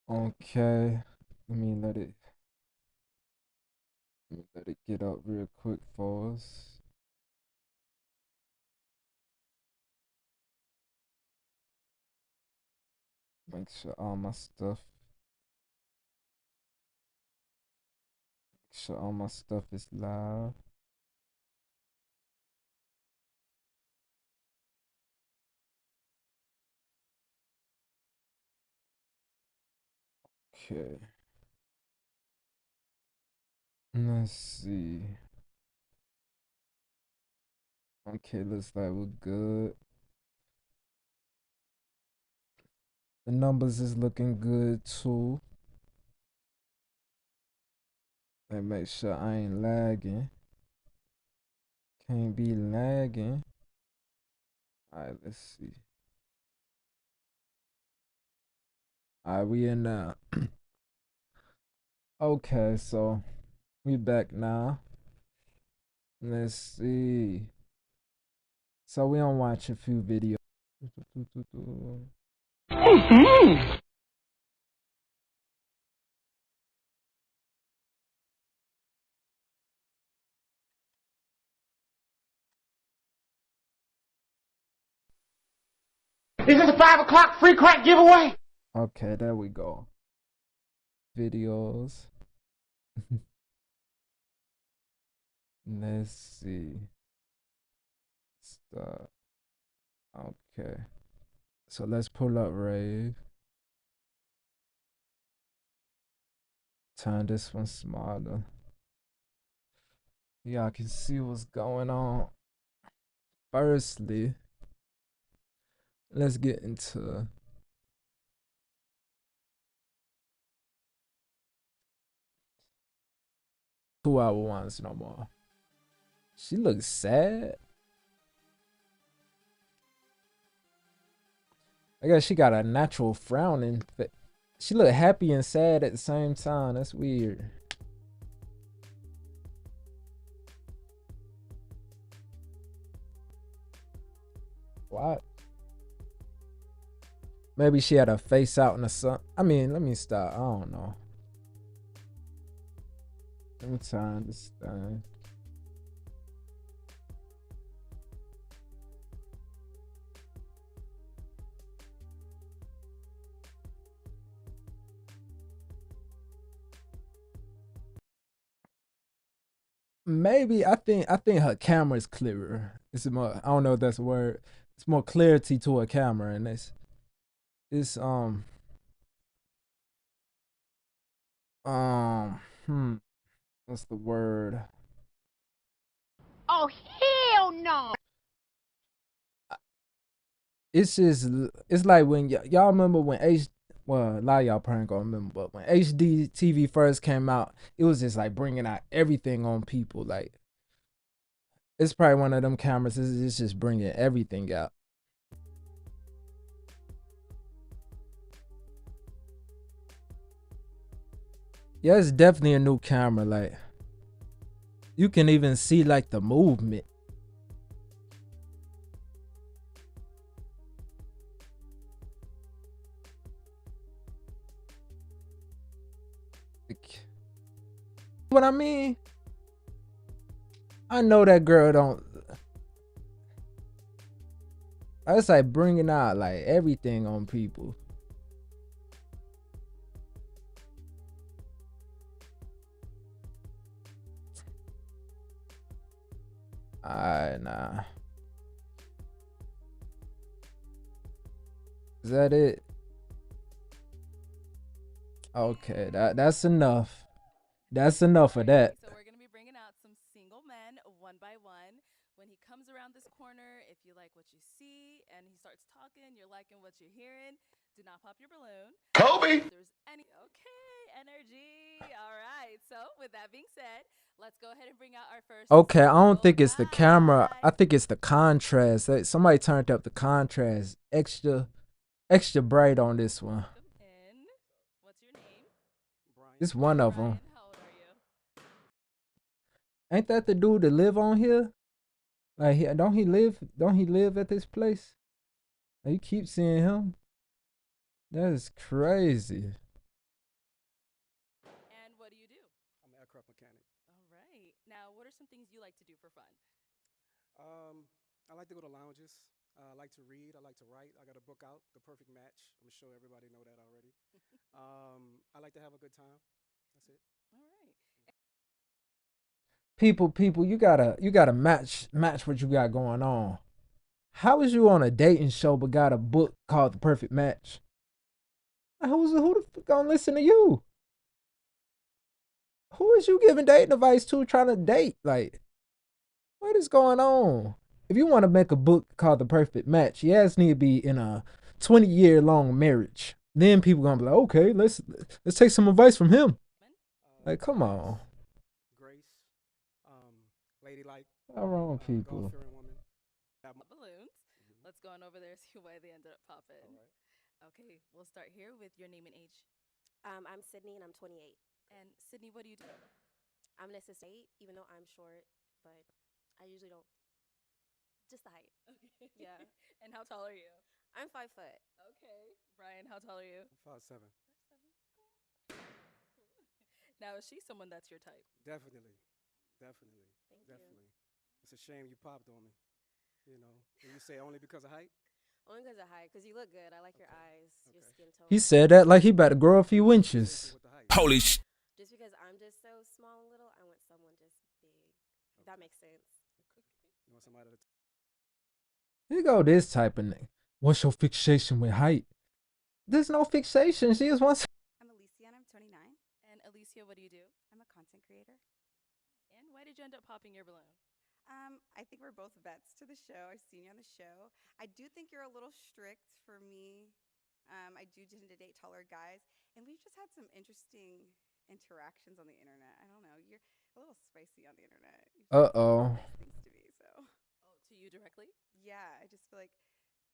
Okay. Let me let it get up real quick for us. Make sure all my stuff is live. Okay. Let's see. Okay, looks like we're good. The numbers is looking good too. Let me make sure I ain't lagging. Can't be lagging. Alright, let's see. Alright, we in now. Okay, so we back now. Let's see. So we don't watch a few videos. Is this a 5 o'clock free crack giveaway? Okay, there we go. Videos. Let's see. Start. Okay. So let's pull up Rave. Turn this one smaller. Yeah, I can see what's going on. Firstly, let's get into 2 hour ones no more. She looks sad. I guess she got a natural frowning. She look happy and sad at the same time. That's weird. What? Maybe she had her face out in the sun. I mean, let me stop. I don't know. Let me turn this thing. Maybe I think her camera is clearer. It's more, I don't know if that's a word. It's more clarity to her camera, and it's um hmm what's the word? Oh, hell no! It's just it's like when y'all remember when well, a lot of y'all probably gonna remember, but when HD TV first came out, it was just like bringing out everything on people. Like it's probably one of them cameras. It's just bringing everything out. Yeah, it's definitely a new camera. Like you can even see like the movement. Like, what I mean, I know that girl don't. It's like bringing out like everything on people. Alright, nah. Is that it? Okay, that's enough. That's enough of that. So we're gonna be bringing out some single men one by one. When he comes around this corner, if you like what you see and he starts talking, you're liking what you're hearing, do not pop your balloon. Kobe! If there's any energy. All right. So with that being said, let's go ahead and bring out our first. Okay, I don't think it's the camera. guy. I think it's the contrast. Somebody turned up the contrast extra bright on this one. Welcome in. What's your name? It's one of them. Brian, how old are you? Ain't that the dude that live on here? Like, don't he live? Don't he live at this place? Like, you keep seeing him. That is crazy. what do you do? I'm an aircraft mechanic. All right. Now, what are some things you like to do for fun? I like to go to lounges. I like to read. I like to write. I got a book out, The Perfect Match. I'm sure everybody know that already. I like to have a good time. That's it. All right. People, you gotta match what you got going on. How is you on a dating show but got a book called The Perfect Match? Who the fuck gonna listen to you? Who is you giving dating advice to trying to date? Like, what is going on? If you want to make a book called The Perfect Match, you ass need to be in a 20-year long marriage. Then people gonna be like, okay, let's take some advice from him. Like, come on. Grace, ladylike, How wrong people? God-fearing woman. Balloons. Let's go on over there and see why they ended up popping. All right. Okay, we'll start here with your name and age. I'm Sydney and I'm 28. And Sydney, what do you do? I'm an assistant, even though I'm short, but I usually don't. Just the height. Okay. Yeah. And how tall are you? I'm 5 foot. Okay. Brian, how tall are you? 5'7". Now, is she someone that's your type? Definitely. Thank you. Definitely. It's a shame you popped on me. You know, and you say only because of height? Only because of height, because you look good. I like your eyes, your Okay. skin tone. He said that like he about to grow a few inches. With the height. Holy sh! Just because I'm just so small and little, I want someone just big. If that makes sense. You want somebody to Here go this type of nigga. What's your fixation with height? There's no fixation. She just wants. I'm Alicia and I'm 29. And Alicia, what do you do? I'm a content creator. And why did you end up popping your balloon? I think we're both vets to the show. I've seen you on the show. I do think you're a little strict for me. I do tend to date taller guys. And we've just had some interesting interactions on the internet. I don't know. You're a little spicy on the internet. Things to be, so. Oh, to you directly? Yeah, I just feel like.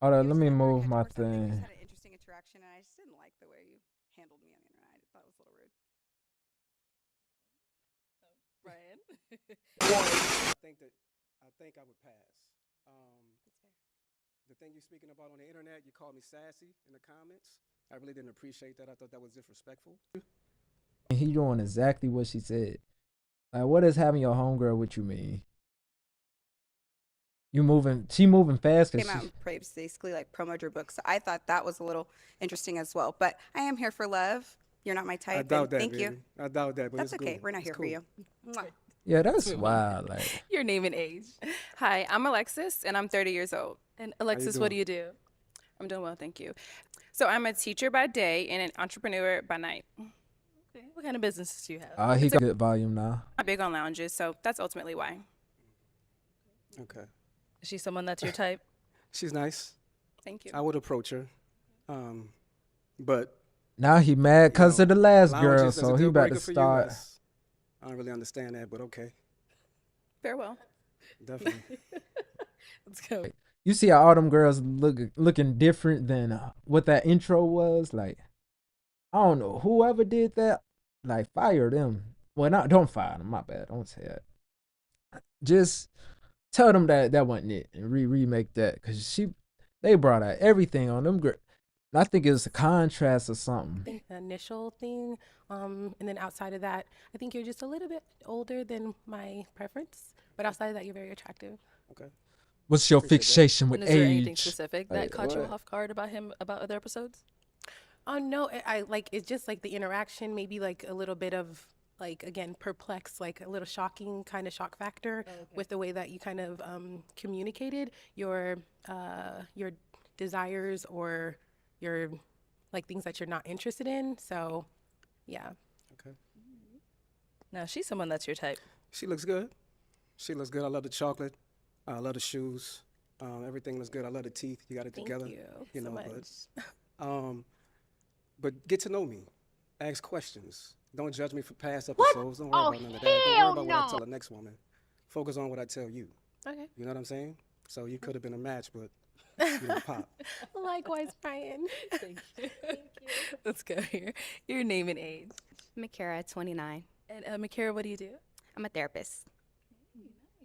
Hold on, you let me just got very move my catch or something. We thing. just had an interesting interaction, and I just didn't like the way you handled me on the internet. I thought it was a little rude. Brian? I think I would pass. That's fair. The thing you're speaking about on the internet, you called me sassy in the comments. I really didn't appreciate that. I thought that was disrespectful. He doing exactly what she said. Like, what does having your homegirl with you mean? She moving fast Came because out and basically like promoted your book. So I thought that was a little interesting as well. But I am here for love. You're not my type. I doubt and that, thank baby. you. I doubt that, but That's it's okay. cool. We're not It's here cool. for you. Mwah. yeah, that's wild. Like, Your name and age. Hi, I'm Alexis, and I'm 30 years old. And Alexis, what do doing? you do? I'm doing well, thank you. So I'm a teacher by day and an entrepreneur by night. Okay. What kind of businesses do you have? he got good volume now. I'm big on lounges, so that's ultimately why. Okay. Is she someone that's your type? She's nice. Thank you. I would approach her. But Now he mad because of the last girl, lounges, that's a so he deal about to breaker for you? start. I don't really understand that, but okay. Farewell. Definitely. Let's go. You see how all them girls looking different than what that intro was? Like, I don't know. Whoever did that, like, fire them. Well, don't fire them. My bad. Don't say that. Just tell them that wasn't it and remake that. Because they brought out everything on them. I think it was a contrast or something. think the initial thing, and then outside of that, I think you're just a little bit older than my preference, but outside of that, you're very attractive. Okay. What's your Appreciate that. fixation with And is there anything age? specific that Like, caught you what? off guard about him, about other episodes? Oh no, I like it's just like the interaction, maybe like a little bit of like again perplexed, like a little shocking kind of shock factor with the way that you kind of communicated your desires or your like things that you're not interested in. So, yeah. Okay. Now, she's someone that's your type. She looks good. She looks good. I love the chocolate. I love the shoes. Everything looks good. I love the teeth. You got it Thank together. you so know, much. but get to know me. Ask questions. Don't judge me for past episodes. Don't worry Oh, about none of that. Don't worry hell about what I no. tell the next woman. Focus on what I tell you. Okay. You know what I'm saying? So you could have been a match, but you didn't pop. Likewise, Brian. Thank you. Let's go here. Your name and age. Makara, 29. And Makara, what do you do? I'm a therapist.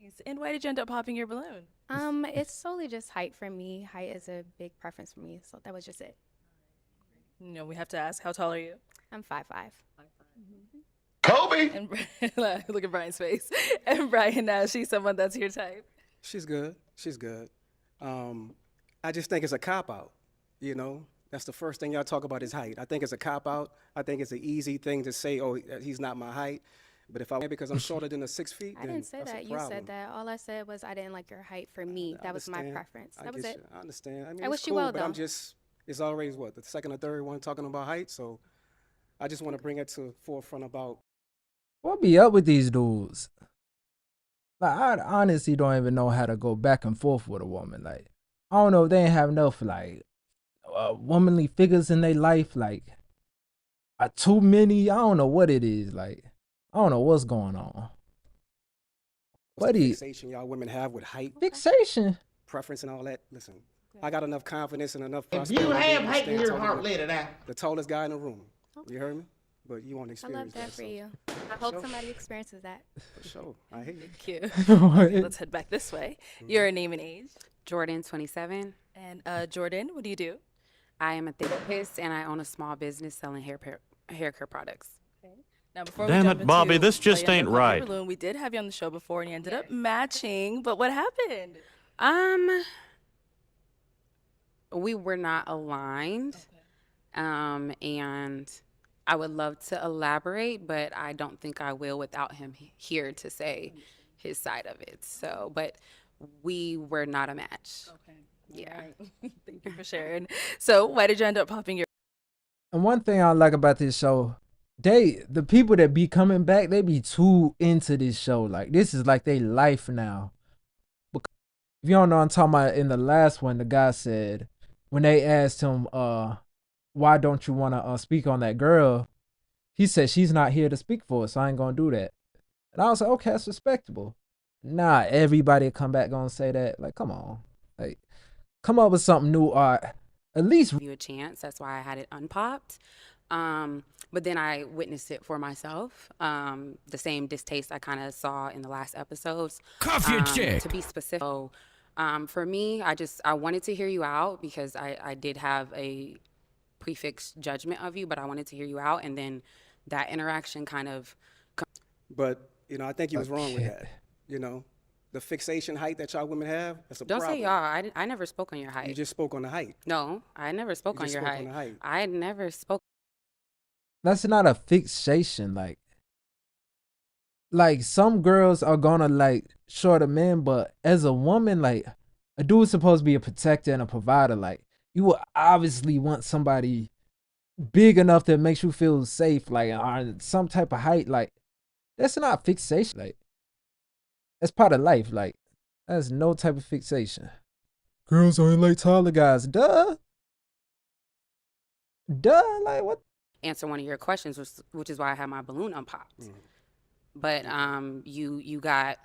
Nice. And why did you end up popping your balloon? It's solely just height for me. Height is a big preference for me, so that was just it. No, we have to ask, how tall are you? I'm 5'5". Kobe. And look at Brian's face. And Brian, now she's someone that's your type. She's good. She's good. I just think it's a cop out. You know, that's the first thing y'all talk about is height. I think it's a cop out. I think it's an easy thing to say, oh, he's not my height. But if I because I'm shorter than the 6 feet, I then didn't say that's a that. You problem. said that. All I said was I didn't like your height for me. I That was my understand. preference. I That was get it. you. I understand. I mean, I it's wish you cool, well, but I'm though. just, it's always what, the second or third one talking about height. So I just want to bring it to forefront about. What be up with these dudes? Like, I honestly don't even know how to go back and forth with a woman. Like, I don't know if they ain't have enough, like, womanly figures in their life. Like, too many. I don't know what it is. Like, I don't know what's going on. What's What the is fixation y'all women have with height, fixation? preference, and all that? Listen, I got enough confidence and enough If prosperity you to be have able to height in stand your taller heart, than let it out. the tallest guy in the room. You heard me? But you want to I experience love that for so- you. I hope sure. somebody experiences that. For sure. I hear you. Cute. What? Okay, let's head back this way. Your name and age. Jordan, 27. And Jordan, what do you do? I am a therapist and I own a small business selling hair care products. Now, before Damn we it, jump Bobby, into this why you just ended ain't up on Pop right. Your Balloon, we did have you on the show before and you ended up matching, but what happened? We were not aligned. And I would love to elaborate, but I don't think I will without him here to say his side of it. So, but we were not a match. Okay. Yeah. All right. Thank you for sharing. So, why did you end up popping your And one thing I like about this show, the people that be coming back, they be too into this show. Like, this is like their life now. If you don't know what I'm talking about, in the last one, the guy said, when they asked him, why don't you want to speak on that girl? He said, she's not here to speak for us, so I ain't going to do that. And I was like, okay, that's respectable. Nah, everybody come back gonna say that. Like, come on. Like, come up with something new, or at least You a chance. That's why I had it unpopped. But then I witnessed it for myself. The same distaste I kind of saw in the last episodes. Cuff your chick. To be specific. So, for me, I wanted to hear you out because I did have a prefixed judgment of you, but I wanted to hear you out. And then that interaction kind of. But, you know, I think you was wrong with that. You know, the fixation height that y'all women have, that's a Don't problem. say y'all. I never spoke on your You height. just spoke on the height. No, I never spoke You on just your spoke height. on the height. I never spoke. that's not a fixation. Like some girls are gonna like shorter men, but as a woman, like a dude's supposed to be a protector and a provider. Like you will obviously want somebody big enough that makes you feel safe, like or some type of height. Like that's not fixation. Like that's part of life. Like that's no type of fixation. Girls only like taller guys. Duh. Like what? Answer one of your questions, which is why I had my balloon unpopped. Mm. But you got,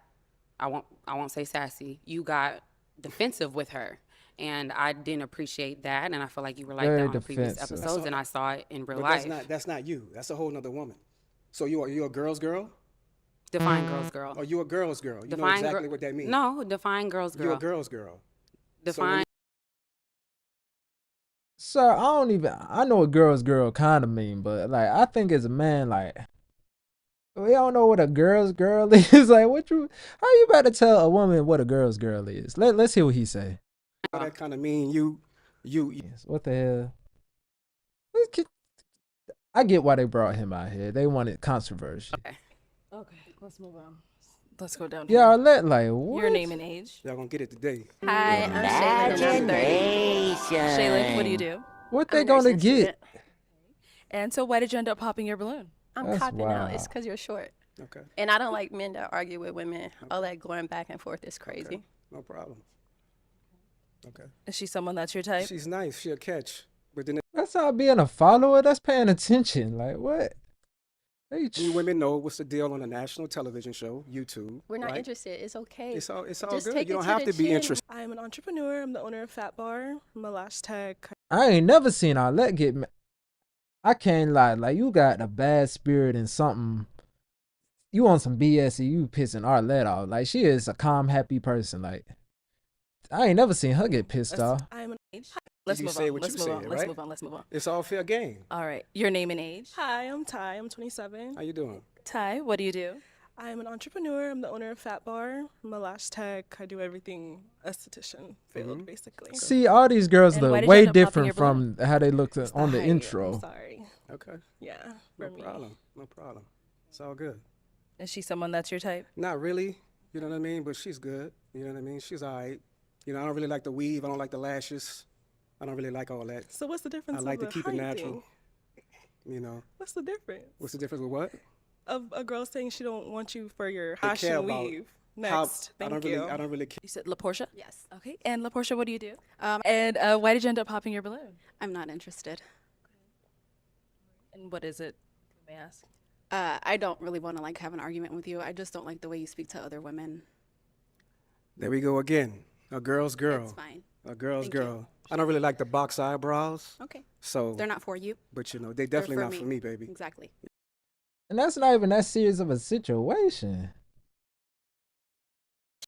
I won't say sassy. You got defensive with her, and I didn't appreciate that. And I feel like you were like Very that on previous defensive. episodes, and I saw it in real But life. that's not you. That's a whole nother woman. So you a girl's girl? Define girls, girl. Or you a girl's girl? You know Define exactly what that means. No, define girls, girl. You a girl's girl. Define. Sir, I know what girl's girl kind of mean, but like I think as a man, like we don't know what a girl's girl is. Like how you about to tell a woman what a girl's girl is? Let's hear what he say. That kind of mean you. Yes, what the hell? I get why they brought him out here. They wanted controversy. Okay, let's move on. Let's go down Yeah, here. let like what? Your name and age. Y'all gonna get it today. Hi, I'm Shaylin, and I'm 30. Shaylin, what do you do? What I'm they a gonna nursing get? student. And so why did you end up popping your balloon? I'm That's copping out. It's wild. because you're short. Okay. And I don't like men that argue with women. All that going back and forth is crazy. Okay. No problem. Okay. Is she someone that's your type? She's nice. She'll catch. But then That's not being a follower. That's paying attention. Like what? you women know what's the deal on a national television show, YouTube. We're not right? interested. It's okay. It's all Just good. take You it don't to have the to be chin. interested. I'm an entrepreneur. I'm the owner of Fat Bar. My last tag. I ain't never seen Arlette get. I can't lie. Like you got a bad spirit and something. You on some BS and you pissing Arlette off. Like she is a calm, happy person. Like I ain't never seen her get pissed off. I'm an age. Let's You move say on. what Let's you move said, on. Let's right? move on. Let's move on. It's all fair game. All right. Your name and age. Hi, I'm Ty. I'm 27. How you doing? Ty, what do you do? I am an entrepreneur. I'm the owner of Fat Bar. I'm a lash tech. I do everything esthetician field, basically. See, all these girls And why look did you way end up popping different your from how they looked It's the on the height, I'm intro. sorry. Okay. Yeah, No for me. problem. No problem. It's all good. Is she someone that's your type? Not really. You know what I mean? But she's good. You know what I mean? She's all right. You know, I don't really like the weave. I don't like the lashes. I don't really like all that. So what's the difference? I like of to keep the it height natural. thing? You know, What's the difference what's the difference with what? of a girl saying she don't want you for your I hash care and about weave? How, Next, I thank don't you. really, I don't really care. You said LaPortia? Yes. Okay. And LaPortia, what do you do? Um, And why did you end up popping your balloon? I'm not interested. And what is it? May I ask? I don't really want to like have an argument with you. I just don't like the way you speak to other women. There we go again. A girl's girl. It's fine. A girl's Thank you. girl. I don't really like the box eyebrows. Okay. So, They're not for you. but you know, they They're definitely not for me, baby. Exactly. And that's not even that serious of a situation.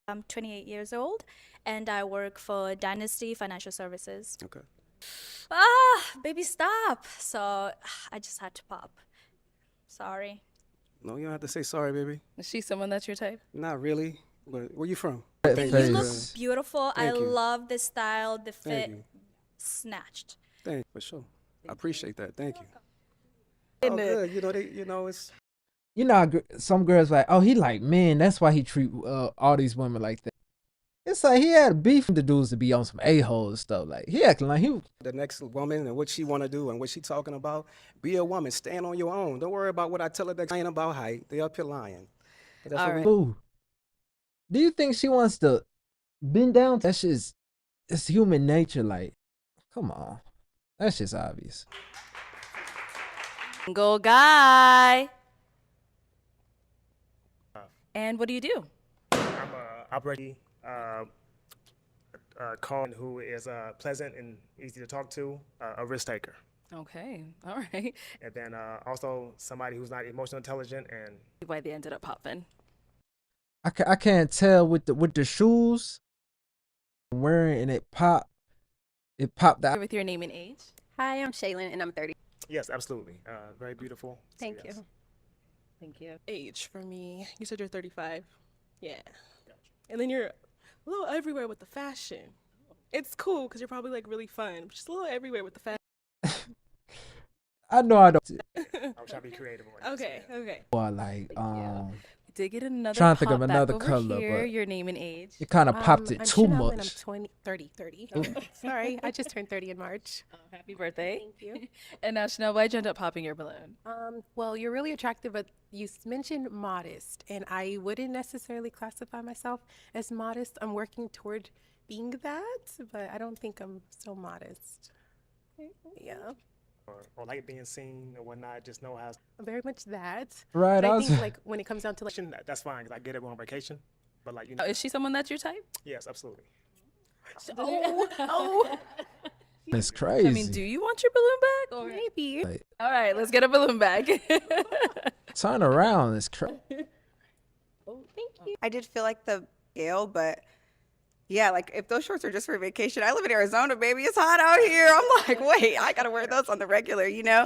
I'm 28 years old and I work for Dynasty Financial Services. Okay. Baby, stop. So I just had to pop. Sorry. No, you don't have to say sorry, baby. Is she someone that's your type? Not really. But where you from? That Thank You face. you. look beautiful. I Thank you. love the style, the Thank fit. you. Snatched. Thank you. For sure. I appreciate that. Thank you. In Oh, it. good. You know, it's You know, how some girls like, oh, he like men. That's why he treat all these women like that. It's like he had beef with the dudes to be on some a-hole and stuff. Like he acting like he. the next woman and what she want to do and what she talking about. Be a woman. Stand on your own. Don't worry about what I tell her that's lying about height. They up here lying. But that's All what we right. Boo. Do you think she wants to bend down? That's just it's human nature. Like, come on, that's just obvious. Single guy. And what do you do? I'm a operating Colin who is pleasant and easy to talk to, a risk taker. Okay. All right. And then also somebody who's not emotionally intelligent and Why they ended up popping. I can't tell with the shoes I'm wearing and it popped out. With your name and age. Hi, I'm Shaylin and I'm 30. yes, absolutely. Very beautiful. So, Thank yes. you. Thank you. Age for me. You said you're 35. Yeah. And then you're a little everywhere with the fashion. It's cool because you're probably like really fun, but just a little everywhere with the fashion. I know I don't. I'm trying to be creative. on it, so, Okay, yeah. okay. Boy, like Did get another Trying to think of pop back another over color, here, but your name and age. it kind of popped it I'm too Chanel and much. I'm 30. Sorry, I just turned 30 in March. Oh, happy birthday. Thank you. And now, Chanel, why'd you end up popping your balloon? Well, you're really attractive, but you mentioned modest, and I wouldn't necessarily classify myself as modest. I'm working toward being that, but I don't think I'm so modest. Yeah, Or like being seen or whatnot. Just know how. very much that. Right, But I I was- think like when it comes down to like That's fine because I get it on vacation. But like you Oh, know, is she someone that's your type? yes, absolutely. Oh. It's I crazy. mean, do you want your balloon back? Or? maybe. Like, All right, let's get a balloon back. turn around. It's crazy. I did feel like the ill, but yeah, like if those shorts are just for vacation, I live in Arizona, baby. It's hot out here. I'm like, wait, I gotta wear those on the regular, you know?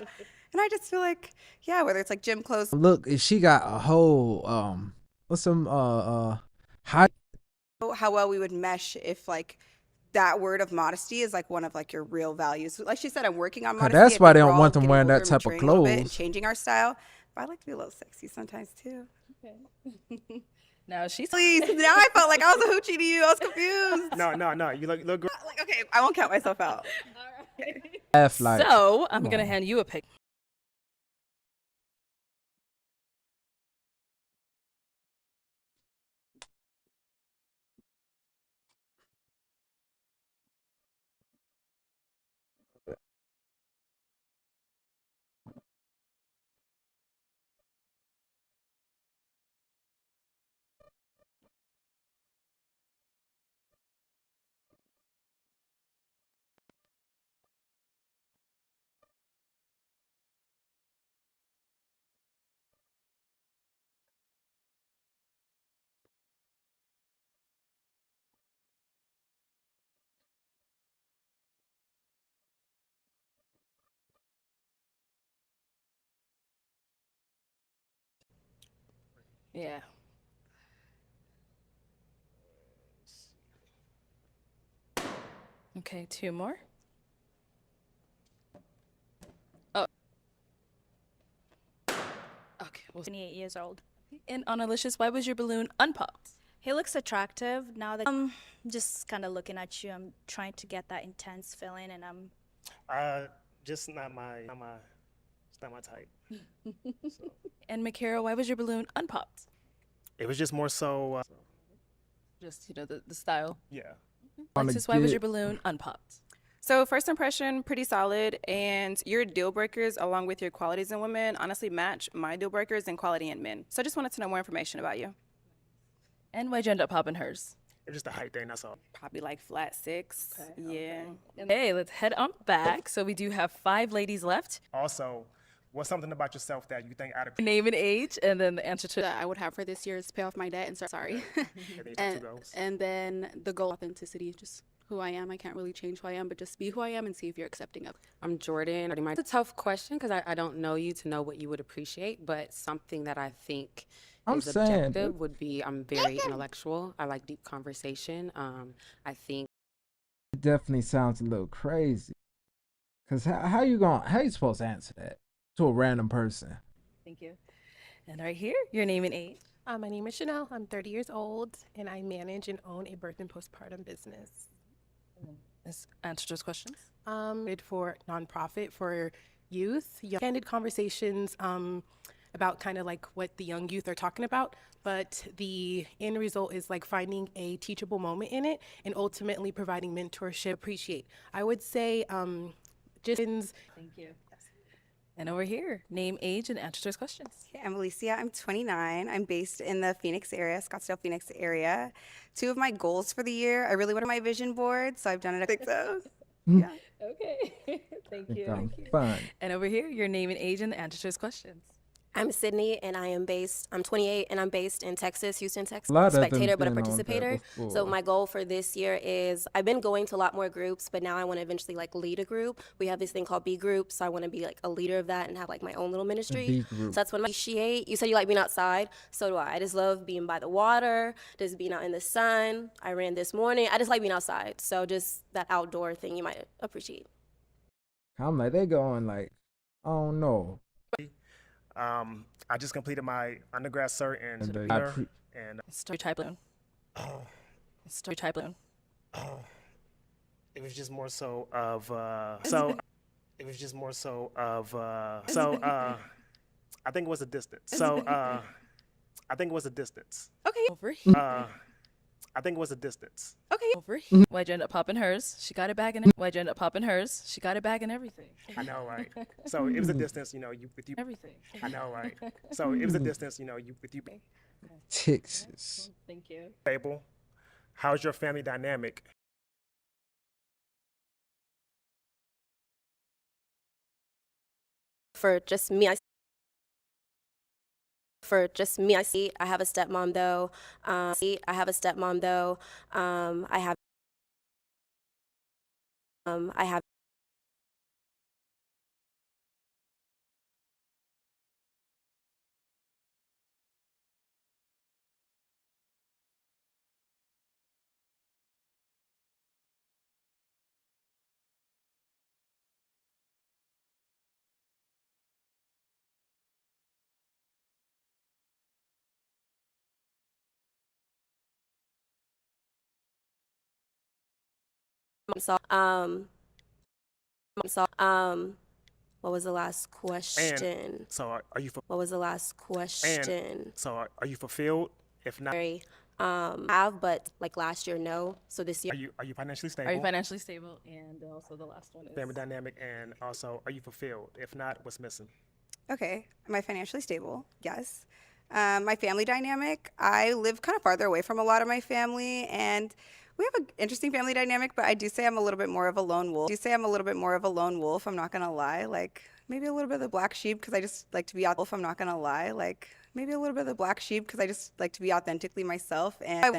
And I just feel like, yeah, whether it's like gym clothes, Look, if she got a whole what's some high. how well we would mesh if like that word of modesty is like one of like your real values. Like she said, I'm working on modesty. That's I why think they we're don't all want them getting wearing that older, type of maturing a little bit and clothes. changing our style. But I like to be a little sexy sometimes too. Now she's Please, now I felt like I was a hoochie to you. I was confused. No. You look great. Like, okay, I won't count myself out. Laugh like. So I'm come gonna on. hand you a pic. Yeah. Okay, 2 more. Oh. Okay. 28 years old. And Annalicious, why was your balloon unpopped? He looks attractive. Now that just kind of looking at you, I'm trying to get that intense feeling, and I'm Just not my, it's not my type. And Makara, why was your balloon unpopped? It was just more so, Just, the style. yeah. Alexis, why was your balloon unpopped? So first impression, pretty solid, and your deal breakers along with your qualities in women honestly match my deal breakers in quality in men. So I just wanted to know more information about you. And why'd you end up popping hers? It was just a height thing, that's all. Probably like flat 6. Yeah. Okay, let's head on back. So we do have 5 ladies left. Also, what's something about yourself that you think out of Name and age, and then the answer to that I would have for this year is to pay off my debt and sorry. And then the goal, authenticity, just who I am. I can't really change who I am, but just be who I am and see if you're accepting of it. I'm Jordan. It's a tough question because I don't know you to know what you would appreciate, but something that I think is objective would be I'm very intellectual. I like deep conversation. I think it definitely sounds a little crazy. Cause how you supposed to answer that to a random person? Thank you. And right here, your name and age. My name is Chanel. I'm 30 years old, and I manage and own a birth and postpartum business. This answer those questions. For nonprofit for youth, candid conversations about kind of like what the young youth are talking about, but the end result is like finding a teachable moment in it and ultimately providing mentorship. Appreciate. I would say just. Thank you. And over here, name, age, and answer those questions. Okay, I'm Alicia. I'm 29. I'm based in the Phoenix area, Scottsdale, Phoenix area. 2 of my goals for the year, I really want my vision board, so I've done it. I think so. Yeah. Okay. Thank you. Fun. And over here, your name and age, and answer those questions. I'm Sydney, and I'm 28, and I'm based in Texas, Houston, Texas. A lot of them Spectator, but a been on that participator. before. So my goal for this year is I've been going to a lot more groups, but now I want to eventually like lead a group. We have this thing called B group, so I want to be like a leader of that and have like my own little ministry. B group. So that's what I appreciate. You said you like being outside, so do I. I just love being by the water, just being out in the sun. I ran this morning. I just like being outside. So just that outdoor thing you might appreciate. I'm like, they going like, I don't know. I just completed my undergrad cert in And theater, and Story type balloon. Story type balloon. it was just more so of it was just more so of I think it was a distance. I think it was a distance. Okay. Over here. I think it was a distance. Okay. Over here. Why'd you end up popping hers? She got it back and why'd you end up popping hers? She got it back and everything. I know, right? So it was a distance, you Everything. I know, right? So it was a distance, with you Texas. Thank you. stable. How's your family dynamic? For just me, I see I have a stepmom though. I have a stepmom though. I have what was the last question? And so are you What was the last question? so are you fulfilled? If not, Have, but like last year, no. So this year, are you financially stable? Are you financially stable? And also the last one is family dynamic, and also are you fulfilled? If not, what's missing? Okay. Am I financially stable? Yes. My family dynamic, I live kind of farther away from a lot of my family, and we have an interesting family dynamic, but I do say I'm a little bit more of a lone wolf. I'm not going to lie. Like, maybe a little bit of the black sheep because I just like to be out. I'm not going to lie. Like, maybe a little bit of the black sheep because I just like to be authentically myself. And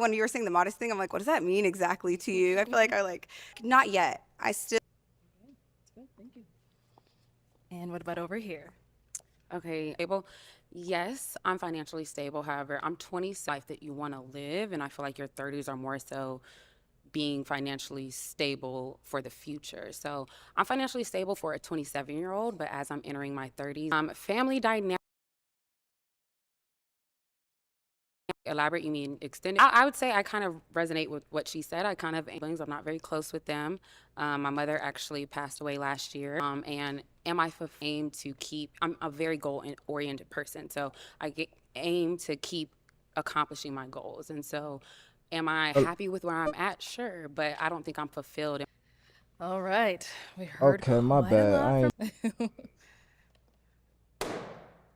when you were saying the modest thing, I'm like, what does that mean exactly to you? I feel like not yet. I still. That's good. Thank you. And what about over here? Okay, stable. Yes, I'm financially stable. However, I'm 20, life that you want to live, and I feel like your 30s are more so being financially stable for the future. So I'm financially stable for a 27-year-old, but as I'm entering my 30s, family dynamic. Elaborate, you mean extended? I would say I kind of resonate with what she said. I kind of, I'm not very close with them. My mother actually passed away last year. And am I aim to keep, I'm a very goal-oriented person. So aim to keep accomplishing my goals. And so am I happy with where I'm at? Sure. But I don't think I'm fulfilled. All right. We heard Okay, my quite a bad. lot I ain't.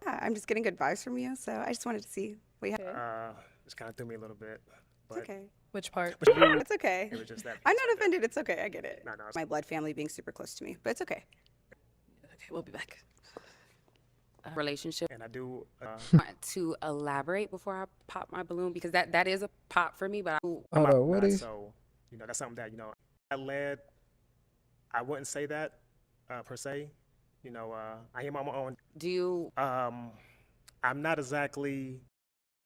Yeah, I'm just getting good vibes from you, so I just wanted to see what you had. Just kind of threw me a little bit. But It's okay. Which part? It's okay. It was just that. I'm not offended. It's okay. I get it. No, it's My blood family being super close to me, but it's okay. Okay, we'll be back. Relationship. And I do Want to elaborate before I pop my balloon, because that is a pop for me, but Hold on, what is? so, that's something that, I wouldn't say that per se. I am on my own. do you I'm not exactly.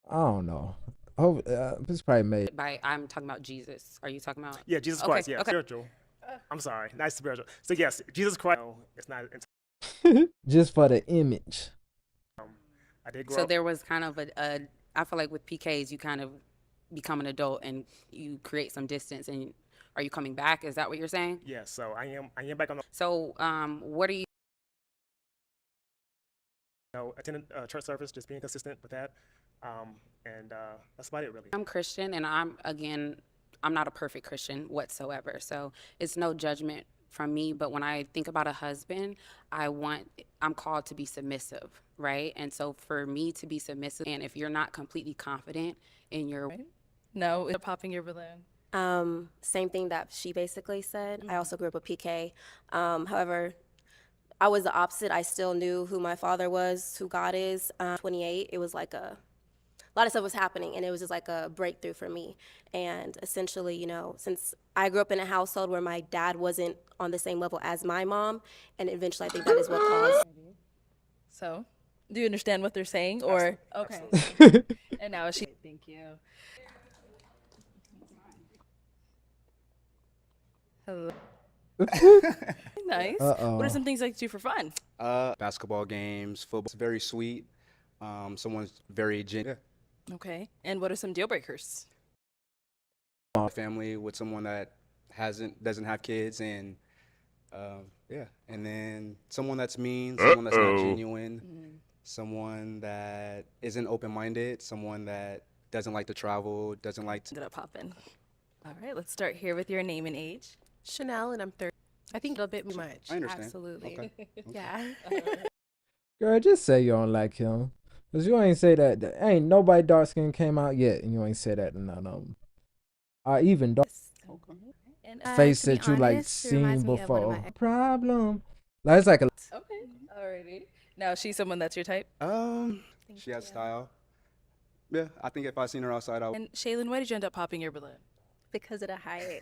I don't know. Oh, it's probably made. I'm talking about Jesus. Are you talking about? Yeah, Jesus Okay, Christ. Yeah, okay. spiritual. I'm sorry, nice spiritual. So yes, Jesus Christ. No, it's not. Just for the image. I did grow So up. there was kind of I feel like with PKs, you kind of become an adult and you create some distance, and are you coming back? Is that what you're saying? Yeah, so I am back on the. So what are you? Attending church service, just being consistent with that, and that's about it really. I'm Christian, and I'm not a perfect Christian whatsoever. So it's no judgment from me. But when I think about a husband, I'm called to be submissive, right? And so for me to be submissive, and if you're not completely confident in your No, it's popping your balloon. Same thing that she basically said. I also grew up with PK. However, I was the opposite. I still knew who my father was, who God is. 28, it was like a lot of stuff was happening, and it was just like a breakthrough for me. And essentially, since I grew up in a household where my dad wasn't on the same level as my mom, and eventually I think that is what caused. So, do you understand what they're saying? Or okay. And now she. Thank you. Hello. Nice. What are some things like to do for fun? Basketball games, football. It's very sweet. Someone's very genuine. Okay. And what are some deal breakers? Family with someone that doesn't have kids, and and then someone that's mean, someone that's not genuine, someone that isn't open-minded, someone that doesn't like to travel, doesn't like to. Ended up popping. All right. Let's start here with your name and age. Chanel, and I'm 30. I think a little bit much. I understand. Absolutely. Okay. Yeah. Girl, just say you don't like him. Cause you ain't say that. Ain't nobody dark skin came out yet, and you ain't say that to none of them. Even dark And face to be that you like honest, it seen reminds me of one of before. my Problem. Like it's like a. Okay. Alrighty. Now she's someone that's your type. She has style. Yeah, I think if I seen her outside, I would. And Shaylin, why did you end up popping your balloon? because of the height.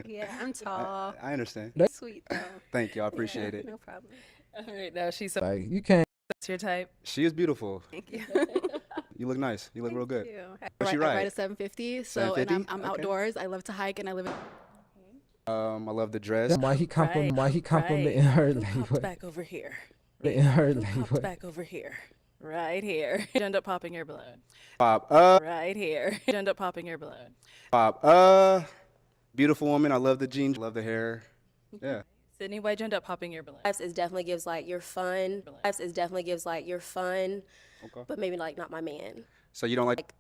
Yeah, I'm tall. I understand. Sweet though. Thank you. I appreciate it. No problem. All right, now she's Like you can't. that's your type. She is beautiful. Thank you. You look nice. You look real good. Thank you. What's she I ride ride? a 750, so and 750? I'm Okay. outdoors. I love to hike and I live in. I love the dress. Why he complimenting her Popped like back over here. in her Who like popped what? back over here. Right here. You end up popping your balloon. Bob. Right here. You end up popping your balloon. Bob. Beautiful woman. I love the jeans. Love the hair. Yeah. Sydney, why'd you end up popping your balloon? Lives is definitely gives like you're fun. Lives is definitely gives like you're fun, Okay. but maybe like not my man. So you don't like.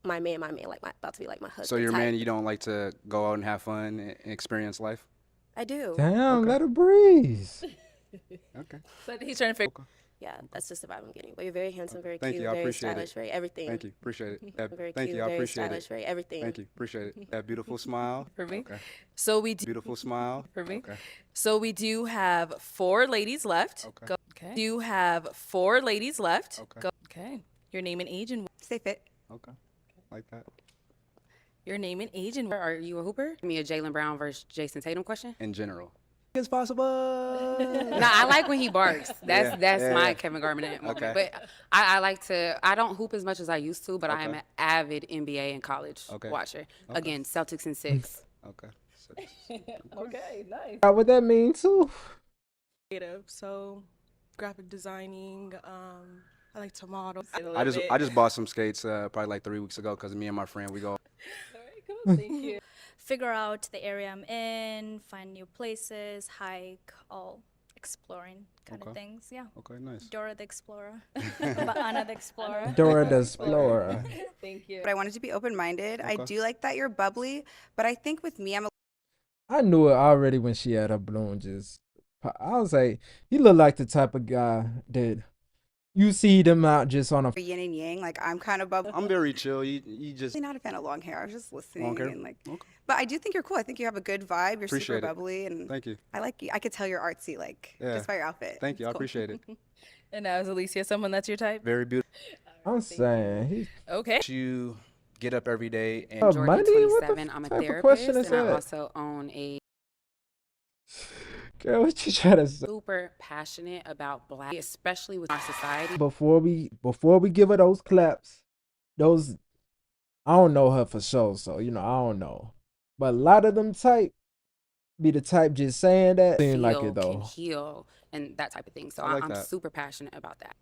My man, like my about to be like my husband. So your type. man, you don't like to go out and have fun and experience life. I do. Damn, let her breathe. Okay. But he's trying to figure. Yeah, that's just the vibe I'm getting. But you're very handsome, very Thank cute, you. I very appreciate stylish, it. very everything. Thank you. Appreciate it. Yeah, Very thank cute, you. I very appreciate stylish, it. very everything. Thank you. Appreciate it. That beautiful smile. For me. Okay. So we do. Beautiful smile. For me. Okay. So we do have 4 ladies left. Okay. Go. Okay. Do have 4 ladies left. Okay. Go. Okay. Your name and age and Stay fit. Okay. Like that. your name and age and Are you a hooper? Give me a Jaylen Brown versus Jason Tatum question. In general. It's possible. No, I like when he barks. That's my Kevin Garnett moment. Okay. But I like to. I don't hoop as much as I used to, but I am Okay. an avid NBA and college Okay. watcher. Okay. Again, Celtics in 6. Okay. Okay, nice. What that mean too? Creative, so graphic designing. I like to model. I just bought some skates probably like 3 weeks ago because me and my friend we go. Thank you. Figure out the area I'm in, find new places, hike, all exploring kind of Okay. things. Yeah. Okay, nice. Dora the Explorer. Anna the Explorer. Dora the Explorer. Thank you. But I wanted to be open-minded. I Okay. do like that you're bubbly, but I think with me, I'm a I knew it already when she had her balloon just. I was like, you look like the type of guy that you see them out just on a. yin and yang. Like I'm kind of bubbly. I'm very chill. You just Not a fan of long hair. I was just listening Long hair? and like. Okay. But I do think you're cool. I think you have a good vibe. You're Appreciate super it. bubbly, and Thank you. I like you. I could tell you're artsy, like Yeah. just by your outfit. Thank you. I It's cool. appreciate it. And now is Alicia someone that's your type? Very beautiful. I'm saying he. Okay. You get up every day and Oh, Jordan, money? What the 27. I'm a type of therapist, question is and I that? also own a Girl, what you trying to say? super passionate about Black, especially with our society. Before we give her those claps, those I don't know her for sure, so I don't know. But a lot of them type be the type just saying that seem like it Can though. heal and that type of thing. So I like I'm that. super passionate about that.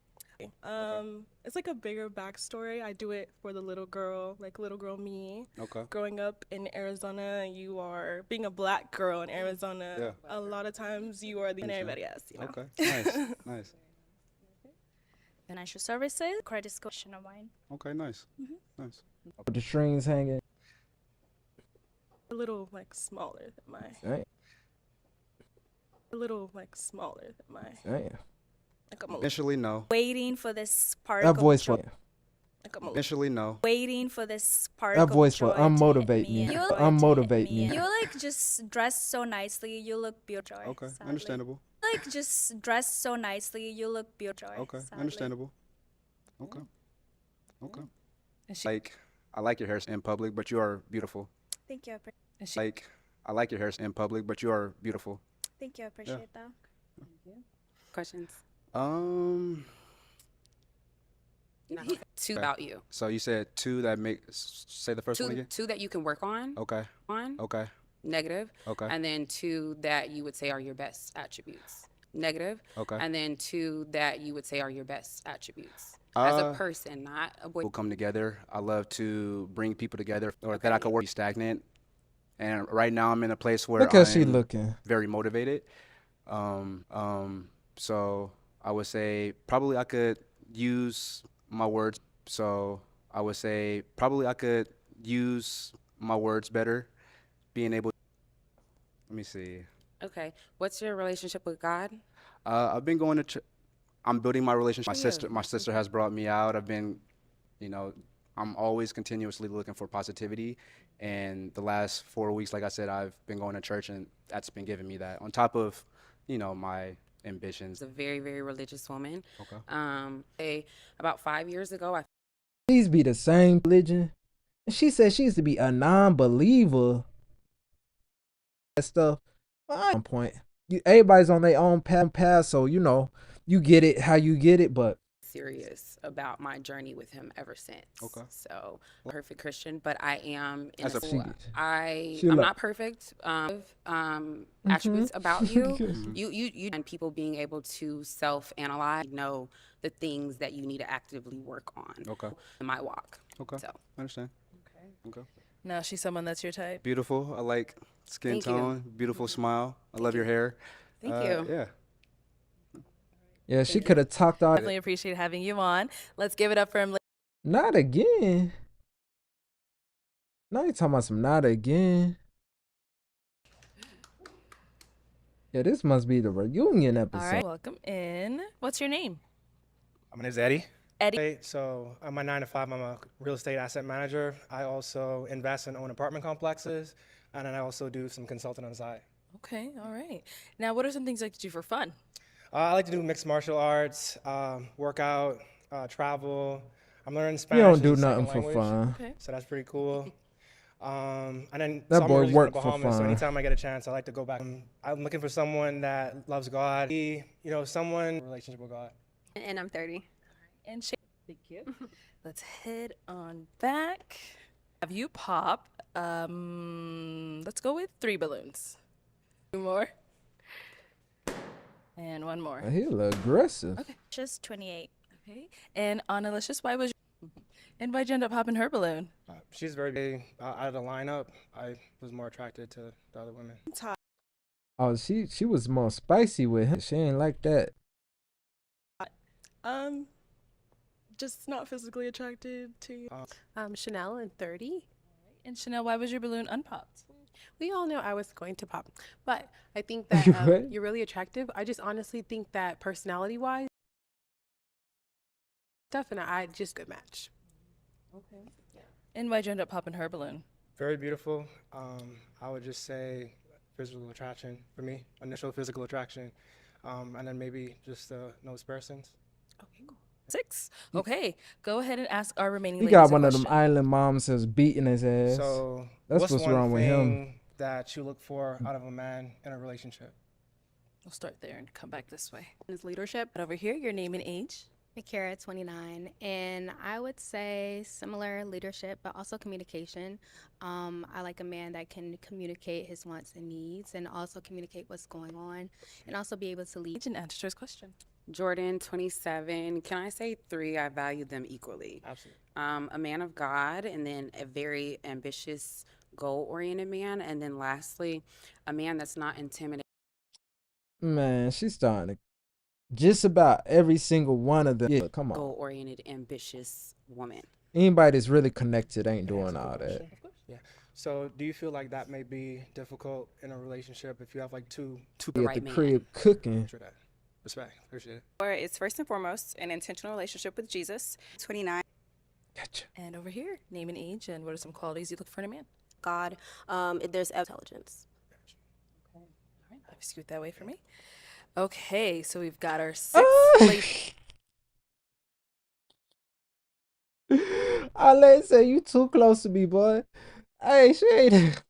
It's like a bigger backstory. I do it for the little girl, like little girl me. Okay. Growing up in Arizona, you are being a Black girl in Arizona. Yeah. A lot of times you are the and everybody else. You know? Okay. Nice. Nice. Financial services, credit score of mine. Okay. Nice. Nice. With the strings hanging. A little like smaller than my. Damn. A little like smaller than my. Damn. Like I'm a Initially, no. Waiting for this part. That voice for like I'm a Initially, no. Waiting for this part. that voice for unmotivate me. You Unmotivate me. You like just dress so nicely. You look beautiful. Okay. Understandable. Like just dress so nicely. You look beautiful. Okay. sadly. Understandable. Okay. Okay. And she- Like, I like your hair in public, but you are beautiful. Thank you. and she- Like, I like your hair in public, but you are beautiful. Thank you. I appreciate that. Questions? Two Okay. about you. So you said two that make. Say the first one again. Two that you can work on. Okay. Okay. Negative. Okay. And then two that you would say are your best attributes. Negative. Okay. And then two that you would say are your best attributes. As a person, not a boy. People come together. I love to bring people together, or that I could work stagnant. And right now I'm in a place where Look how she I'm looking. very motivated. So I would say probably I could use my words. So I would say probably I could use my words better. Being able. Let me see. Okay. What's your relationship with God? I've been going to. I'm building my relationship. Yeah. My sister has brought me out. I've been, I'm always continuously looking for positivity. And the last 4 weeks, like I said, I've been going to church, and that's been giving me that. On top of, my ambitions. She's a very, very religious woman. Okay. About 5 years ago, These be the same religion. And she said she used to be a non-believer. That stuff. On point. Everybody's on their own path, so you get it how you get it, but serious about my journey with him ever since. Okay. So perfect Christian, but I am in As a- school. I'm like- not perfect. Attributes about you. You and people being able to self-analyze, know the things that you need to actively work on Okay. in my walk. Okay. So I understand. Okay. Now she's someone that's your type. Beautiful. I like skin Thank you. tone. Beautiful smile. I love your hair. Thank you. Yeah. yeah, she could have talked all. Definitely appreciate having you on. Let's give it up for him. Not again. Now you talking about some not again. Yeah, this must be the reunion episode. All right, welcome in. What's your name? My name's Eddie. Eddie. Okay, so on my 9 to 5, I'm a real estate asset manager. I also invest and own apartment complexes, and then I also do some consulting on the side. Okay, all right. Now, what are some things you like to do for fun? I like to do mixed martial arts, work out, travel. I'm learning Spanish. You don't as do a second nothing for language, fun. Okay. So that's pretty cool. And then That so boy I'm originally worked from for the Bahamas, so fun. anytime I get a chance, I like to go back. I'm looking for someone that loves God, someone in a relationship with God. And I'm 30. And thank you. Let's head on back. Have you pop? Let's go with 3 balloons. 2 more. And 1 more. He a little aggressive. Okay. Just 28. Okay. And Annalicious, why'd you end up popping her balloon? She's very big. Out of the lineup, I was more attracted to the other women. Oh, she was more spicy with him. She ain't like that. Just not physically attracted to you. Chanel and 30. And Chanel, why was your balloon unpopped? We all know I was going to pop, but I think that What? you're really attractive. I just honestly think that personality-wise, stuff, and I just good match. Okay. And why'd you end up popping her balloon? Very beautiful. I would just say physical attraction for me, initial physical attraction, and then maybe just nose persons. Okay, cool. 6. Okay, go ahead and ask our remaining He ladies got a one of them question. island moms that's beating his ass. So That's what's what's one wrong with him. thing that you look for out of a man in a relationship? We'll start there and come back this way. His leadership. Over here, your name and age. Akira, 29, and I would say similar leadership, but also communication. I like a man that can communicate his wants and needs, and also communicate what's going on, and also be able to lead. And answer his question. Jordan, 27. Can I say 3? I value them equally. Absolutely. A man of God, and then a very ambitious, goal-oriented man, and then lastly, a man that's not intimidated. Man, she's starting to just about every single one of them. Yeah, come on. Goal-oriented, ambitious woman. Anybody that's really connected ain't doing all that. Yeah. So do you feel like that may be difficult in a relationship if you have like two Be at the crib cooking. True that. Respect. Appreciate it. Or it's first and foremost an intentional relationship with Jesus. 29. Gotcha. And over here, name and age, and what are some qualities you look for in a man? God, there's intelligence. All right, let me scoot that way for me. Okay, so we've got our 6 ladies. I say you too close to me, boy. Hey, she ain't.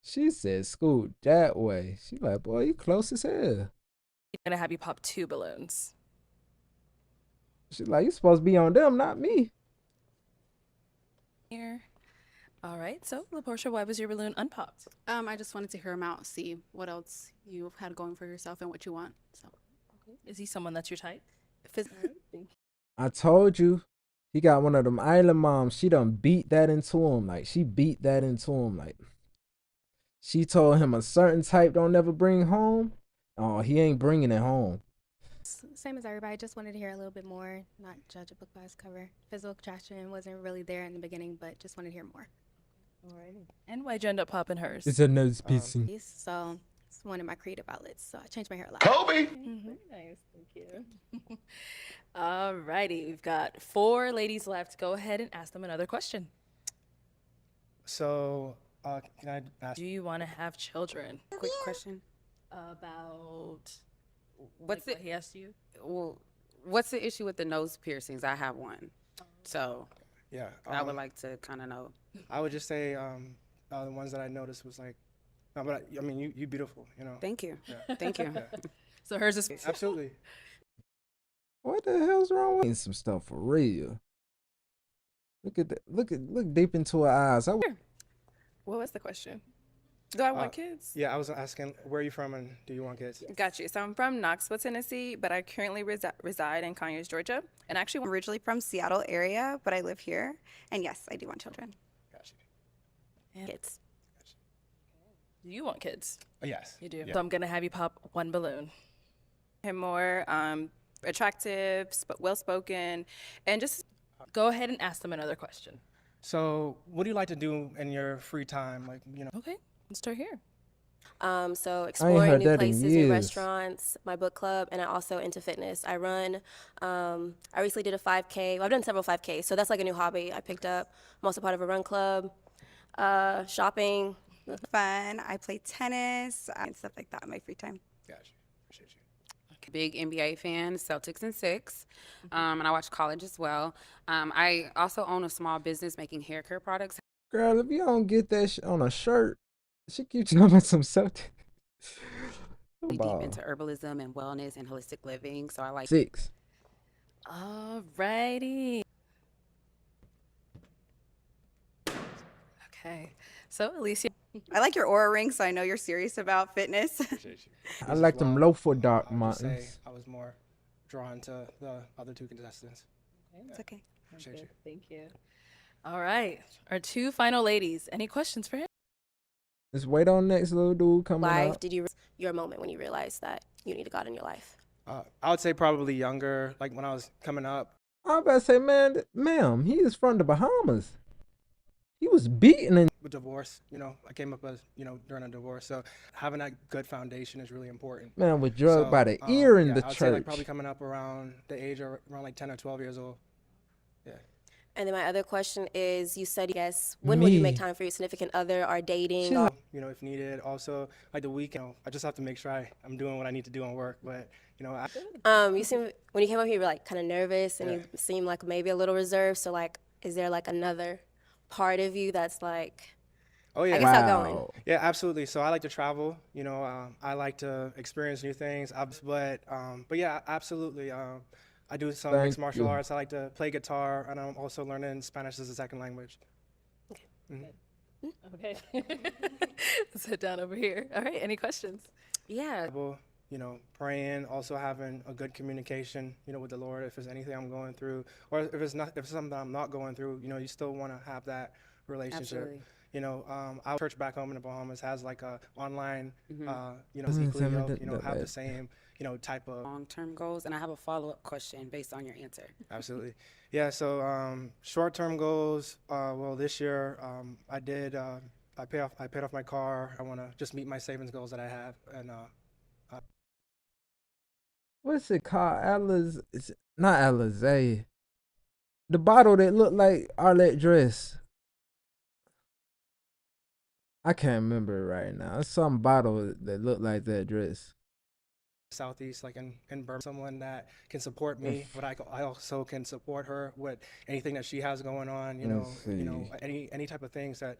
She said, "Scoot that way." She like, boy, you close as hell. I'm gonna have you pop 2 balloons. She like, you supposed to be on them, not me. Here. All right, so LaPortia, why was your balloon unpopped? I just wanted to hear him out, see what else you had going for yourself and what you want. So, Is he someone that's your type? I told you, he got one of them island moms. She done beat that into him. Like, she beat that into him. Like, she told him a certain type don't never bring home. Oh, he ain't bringing it home. Same as everybody, just wanted to hear a little bit more, not judge a book by its cover. Physical attraction wasn't really there in the beginning, but just wanted to hear more. Alrighty. And why'd you end up popping hers? It's a nose piercing. So it's one of my creative outlets, so I changed my hair a lot. Kobe! Very nice, thank you. Alrighty, we've got 4 ladies left. Go ahead and ask them another question. So can I ask? Do you want to have children? Quick question. About What's what he asked you? Well, what's the issue with the nose piercings? I have one. So Yeah. I would like to kind of know. I would just say the ones that I noticed was like, no, but I mean, you beautiful, you know. Thank you. Yeah. Thank you. Yeah. So hers is Absolutely. What the hell's wrong with some stuff for real? Look at that. Look deep into her eyes. What was the question? Do I want kids? Yeah, I was asking where are you from and do you want kids? Got you. So I'm from Knoxville, Tennessee, but I currently reside in Conyers, Georgia. And actually, I'm originally from Seattle area, but I live here. And yes, I do want children. Got you. Kids. Do you want kids? Yes. You do. Yeah. So I'm gonna have you pop 1 balloon. Him more attractive, well-spoken, and just Go ahead and ask them another question. So what do you like to do in your free time? Like, you know. Okay, let's start here. So heard exploring new that in places, new years. restaurants, my book club, and I also into fitness. I run. I recently did a 5K. Well, I've done several 5Ks, so that's like a new hobby I picked up. I'm also part of a run club. Shopping. Fun. I play tennis and stuff like that in my free time. Gotcha. Appreciate you. Big NBA fan, Celtics in 6, and I watch college as well. I also own a small business making hair care products. Girl, if you don't get that on a shirt, she keep jumping some stuff. Deep into herbalism and wellness and holistic living. So I like 6. Alrighty. Okay. So, Alicia. I like your aura ring, so I know you're serious about fitness. I like them low-foot dark I would say mountains. I was more drawn to the other two contestants. It's okay. Appreciate you. Thank you. All right. Our 2 final ladies. Any questions for him? Let's wait on next little dude coming Life, out. did you your moment when you realized that you needed God in your life? I would say probably younger, like when I was coming up. I was about to say, man, ma'am, he is from the Bahamas. He was beaten in With divorce, I came up as, during a divorce. So having that good foundation is really important. Man, was drugged by the ear in the I would say like church. probably coming up around the age of around like 10 or 12 years old. Yeah. And then my other question is, you said, yes, when will you make Me. time for your significant other or dating? She's Or, like- If needed. Also, like the weekend, I just have to make sure I'm doing what I need to do on work. But, you seem, when you came up here, you were like kind of nervous and you seemed like maybe a little reserved. So like, is there like another part of you that's like, oh yeah, I guess outgoing? Yeah, absolutely. So I like to travel. I like to experience new things. But yeah, absolutely. I do some Thank mixed martial you. arts. I like to play guitar, and I'm also learning Spanish as a second language. Okay. Let's head down over here. All right. Any questions? Yeah. Praying, also having a good communication, with the Lord. If there's anything I'm going through, or if it's something that I'm not going through, you still want to have that relationship. Absolutely. Our church back home in the Bahamas has like a online, Doesn't equally sound yoked, that have the bad. same, type of. Long-term goals, and I have a follow-up question based on your answer. Absolutely. Yeah, so short-term goals, well, this year I paid off my car. I want to just meet my savings goals that I have. And What's it called? It's not Alizé. The bottle that looked like Arlette dress. I can't remember it right now. It's some bottle that looked like that dress. Southeast, like in Birmingham, someone that can support me, but I also can support her with anything that she has going on, any type of things that,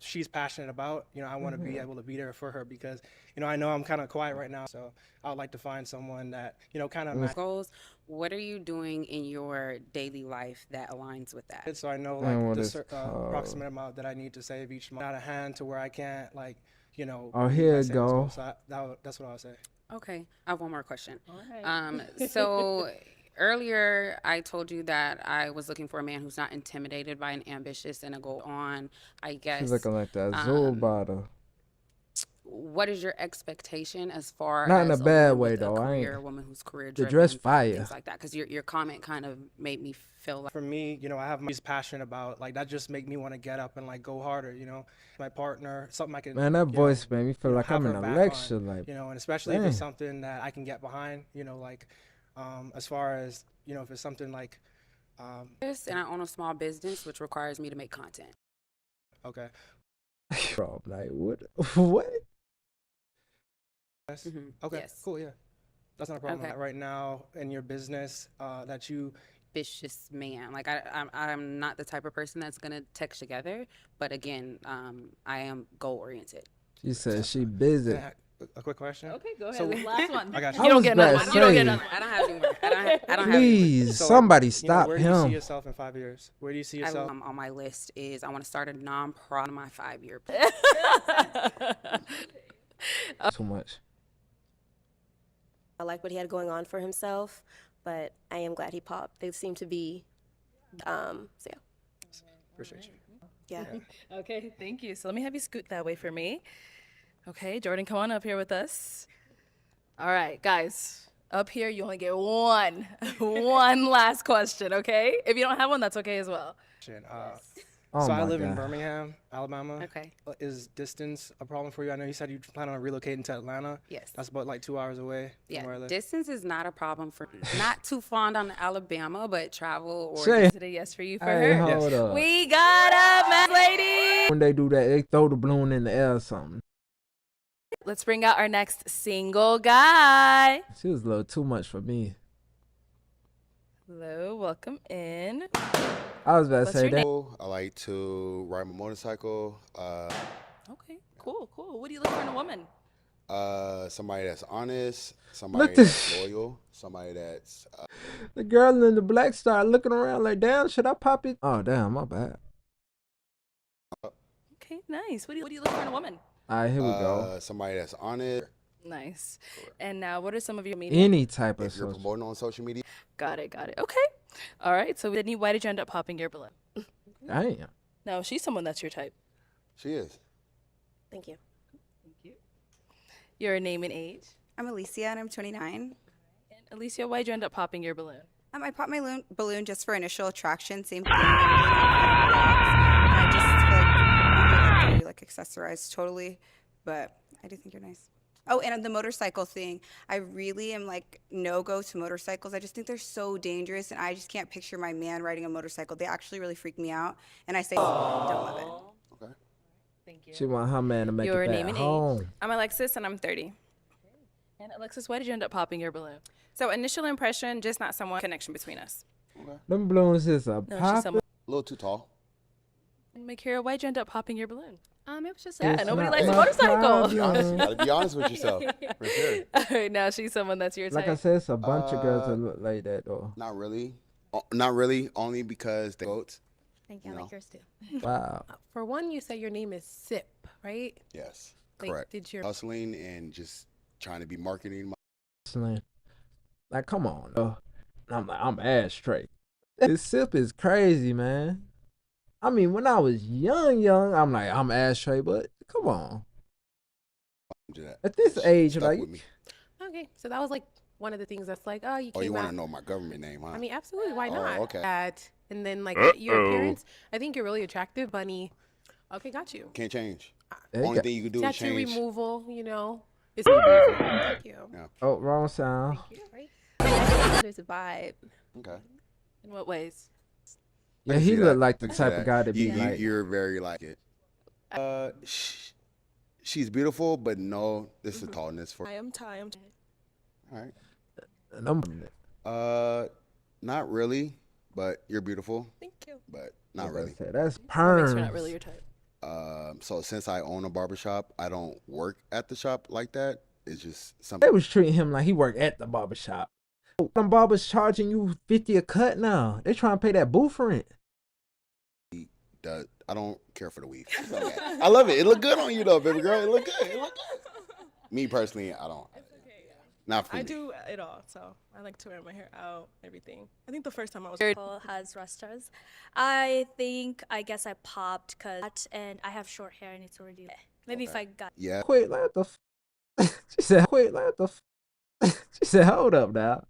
she's passionate about, I want to be able to be there for her because, I know I'm kind of quiet right now, so I would like to find someone that, kind of Goals. What are you doing in your daily life that aligns with that? so I know And like what the it's called. approximate amount that I need to save each month out of hand to where I can't Oh, meet here my it savings go. goals. So that's what I would say. Okay, I have one more question. All right. So earlier I told you that I was looking for a man who's not intimidated by an ambitious and a goal on, I guess. She's looking like that Azul bottle. What is your expectation as far Not as in a bad woman way, with though. I ain't- a woman who's career the driven, dress fire. things like that? Because your comment kind of made me feel like For me, I have my passion about like that just make me want to get up and like go harder, My partner, something I can Man, that voice made me feel like have I'm in her a back lecture. on, Like, and especially if it's dang. something that I can get behind, as far as, if it's something like this, and I own a small business which requires me to make content. okay. bro, like what? What? Yes. Mhm. Okay, Yes. cool, yeah. That's not a problem. Okay. Right now in your business, that you Ambitious man. Like I'm not the type of person that's gonna text together, but again, I am goal oriented. She said she busy. a quick question. Okay, go ahead. So- Last one. I got You you. don't get another one. You don't get another I don't have any more. I don't have any more. Please, So, somebody stop where do you see him. yourself in 5 years? Where do you see yourself? On my list is I want to start a non-profit in my 5-year Too much. I like what he had going on for himself, but I am glad he popped. They seem to be, so yeah. Appreciate you. Yeah. Okay, thank you. So let me have you scoot that way for me. Okay, Jordan, come on up here with us. All right, guys, up here you only get one last question, okay? If you don't have one, that's okay as well. Oh So I my live in God. Birmingham, Alabama. Okay. Is distance a problem for you? I know you said you plan on relocating to Atlanta. Yes. That's about like 2 hours away from where I Yeah, live. distance is not a problem for me. Not too fond on Alabama, but travel or Say- Is it a yes for you for Hey, her? hold up. We got a mad lady. When they do that, they throw the balloon in the air or something. Let's bring out our next single guy. She was a little too much for me. Hello, welcome in. I was about to What's say your that. name? I like to ride my motorcycle. Okay, cool. What do you look for in a woman? Somebody that's honest, Look somebody to that's loyal, somebody that's the girl in the black star looking around like, damn, should I pop it? Oh, damn, my bad. Okay, nice. What do you look for in a woman? All right, here we go. somebody that's honest. Nice. And now, what are some of your media? Any type of If you're social. promoting on social media, Got it. Okay. All right. So, Sydney, why did you end up popping your balloon? Damn. No, she's someone that's your type. she is. Thank you. Your name and age. I'm Alicia and I'm 29. And Alicia, why'd you end up popping your balloon? I popped my balloon just for initial attraction. Same thing. I just feel like I'm really like accessorized totally, but I do think you're nice. Oh, and the motorcycle thing. I really am like no-go to motorcycles. I just think they're so dangerous, and I just can't picture my man riding a motorcycle. They actually really freak me out, and I say don't love it. Okay. Thank you. She want her man to make Your it back name and home. I'm Alexis and I'm 30. And Alexis, why did you end up popping your balloon? So initial impression, just not someone connection between us. Them balloons is a No, she's pop. someone. A little too tall. And Makira, why'd you end up popping your balloon? It was just Yeah, It's nobody not likes a my motorcycle. Be honest. Gotta be honest with yourself. For sure. All right, now she's someone that's your Like I type. said, it's a bunch of girls that look like that though. Not really. Not really. Only because they vote. Thank you. I No. like yours too. Wow. For one, you say your name is Sip, right? Yes. Like, Correct. did your Hustling and just trying to be marketing. Slim. Like, come on. I'm like, I'm ass straight. This sip is crazy, man. I mean, when I was young, I'm like, I'm ass straight, but come on. Do that. At this age, Stuck like, with me. Okay, so that was like one of the things that's like, oh, you Oh, came you want out. to know my government name, huh? I mean, absolutely. Why Oh, not? okay. That and then like your appearance. I think you're really attractive, Bunny. Okay, got you. Can't change. Hey, Only thing you can do is Tattoo change. removal. You know, it's beautiful. Thank you. Yeah. oh, wrong sound. There's a vibe. Okay. In what ways? Yeah, I can he see look that. like I the can see type that. of guy to be like. You're very like it. She's beautiful, but no, this is tallness for. I am Ty. All right. Not really, but you're beautiful. Thank you. But not really. That's What makes perms. her not really your type? So since I own a barbershop, I don't work at the shop like that. It's just something. They was treating him like he worked at the barber shop. Some barbers charging you 50 a cut now. They trying to pay that booth rent. I don't care for the weave. It's okay. I love it. It look good on you though, baby girl. It look good. It look good. Me personally, I don't. Not for I me. do it all, so I like to wear my hair out, everything. I think the first time I was People has rusters. I guess I popped because and I have short hair and it's already maybe if I got Yeah. Wait, like what the she said, wait, like what the she said, hold up now.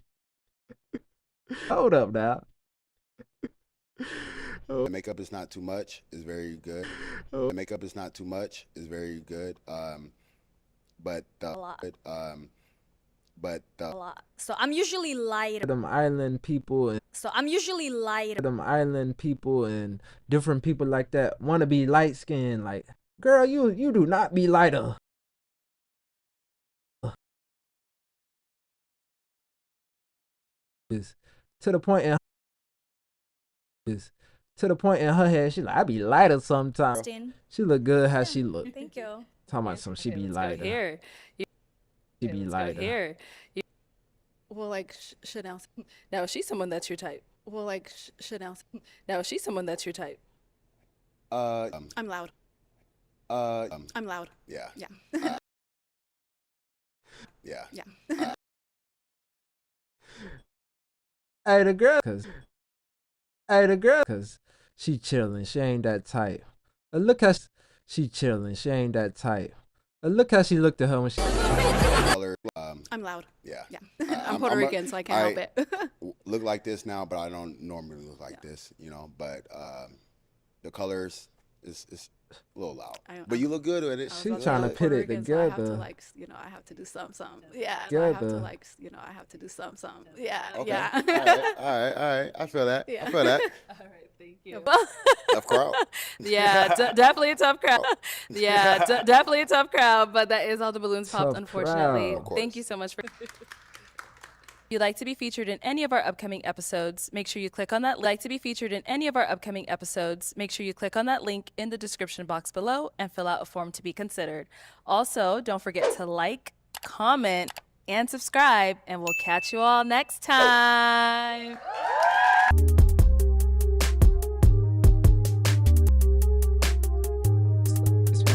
Hold up now. The makeup is not too much. It's very good. The makeup is not too much. It's very good. But a lot. but A lot. So I'm usually lighter. Them island people and them island people and different people like that want to be light skinned. Like, girl, you do not be lighter. Is to the point in her head, she like, I be lighter sometimes. She look good how she look. Thank you. Talking about some, she be Let's go lighter. here. She be Let's go lighter. here. Well, like Chanel. Now she's someone that's your type. Well, like Chanel. Now she's someone that's your type. I'm loud. I'm loud. Yeah. Yeah. Yeah. Yeah. Hey, the girl, cause she chillin', she ain't that type. Look how she chillin', she ain't that type. Look how she looked at her when she. Color, I'm loud. Yeah. Yeah. I'm Puerto Rican, so I can't help it. Look like this now, but I don't normally look like this, you know. But the colors is a little loud. But you look good with it. She trying to put it So I have to together. like, I have to do something. Yeah. So I have to Together. like, I have to do something. Yeah. Okay. Yeah. All right. I feel that. Yeah. I feel that. All right, thank you. Tough crowd. Yeah, definitely a tough crowd. Yeah, definitely a tough crowd, but that is all the balloons popped, Tough unfortunately. crowd. Of Thank you so much for. If you'd like to be featured in any of our upcoming episodes, make sure you click on that. Like to be featured in any of our upcoming episodes, make sure you click on that link in the description box below and fill out a form to be considered. Also, don't forget to like, comment, and subscribe, and we'll catch you all next time.